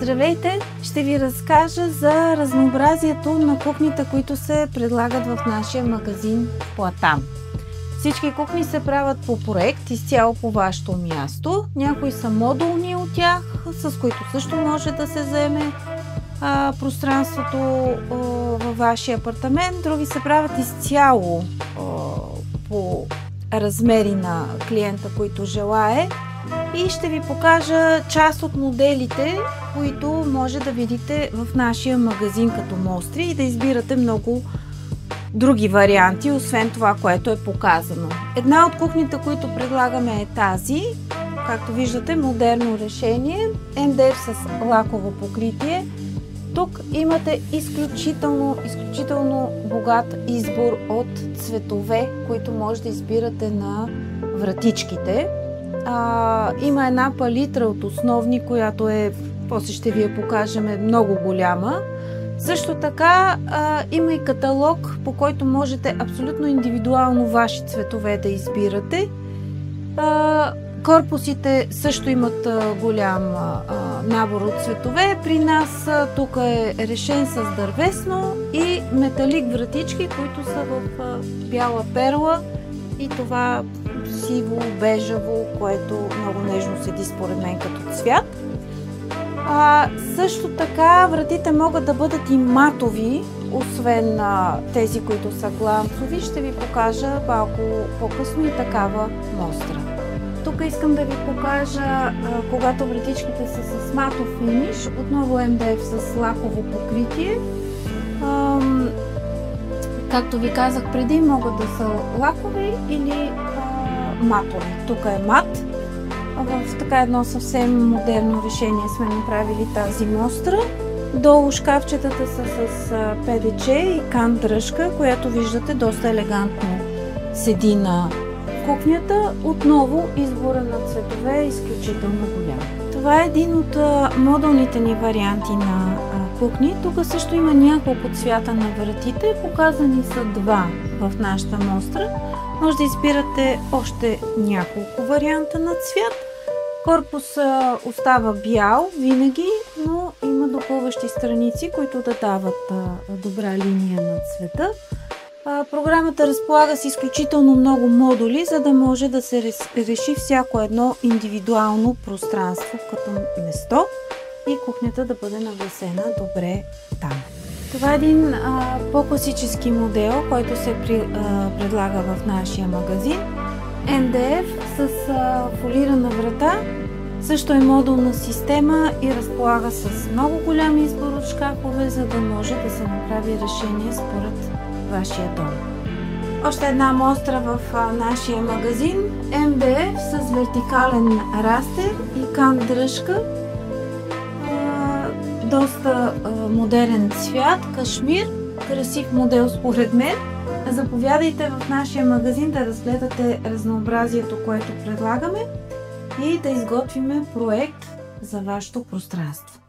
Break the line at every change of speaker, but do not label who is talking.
Здравейте! Ще ви разкажа за разнообразието на кухните, които се предлагат в нашия магазин Платан. Всички кухни се правят по проект, изцяло по вашето място. Някои са модулни от тях, с които също може да се заеме пространството във вашия апартамент. Други се правят изцяло по размери на клиента, който желае. И ще ви покажа част от моделите, които може да видите в нашия магазин като мостри и да избирате много други варианти, освен това, което е показано. Една от кухните, които предлагаме е тази. Както виждате, модерно решение, МДФ с лаково покритие. Тук имате изключително богат избор от цветове, които може да избирате на вратичките. Има една палитра от основни, която после ще ви я покажем, много голяма. Също така има и каталог, по който можете абсолютно индивидуално ваши цветове да избирате. Корпусите също имат голям набор от цветове. При нас тук е решен с дървесно и металик вратички, които са в бяла перла и това сиво, бежаво, което много нежно седи според мен като цвят. Също така вратите могат да бъдат и матови, освен тези, които са гланцови. Ще ви покажа малко по-късно и такава мостра. Тук искам да ви покажа, когато вратичките са с матов финиш, отново МДФ с лаково покритие. Както ви казах преди, могат да са лакови или матови. Тук е мат. В така едно съвсем модерно решение сме направили тази мостра. Долу шкафчетата са с ПДЧ и кан дръжка, която виждате доста елегантно седи на кухнята. Отново избора на цветове е изключително голям. Това е един от модулните ни варианти на кухни. Тук също има няколко цвята на вратите. Показани са два в нашата мостра. Може да избирате още няколко варианта на цвят. Корпус остава бял винаги, но има допълващи страници, които да дават добра линия на цвета. Програмата разполага с изключително много модули, за да може да се реши всяко едно индивидуално пространство като место и кухнята да бъде нагласена добре там. Това е един по-класически модел, който се предлага в нашия магазин. МДФ с фолирана врата. Също е модулна система и разполага с много голям избор от шкафове, за да може да се направи решение според вашия дом. Още една мостра в нашия магазин. МДФ с вертикален растер и кан дръжка. Доста модерен цвят, кашмир, красив модел според мен. Заповядайте в нашия магазин да разгледате разнообразието, което предлагаме и да изготвиме проект за вашето пространство.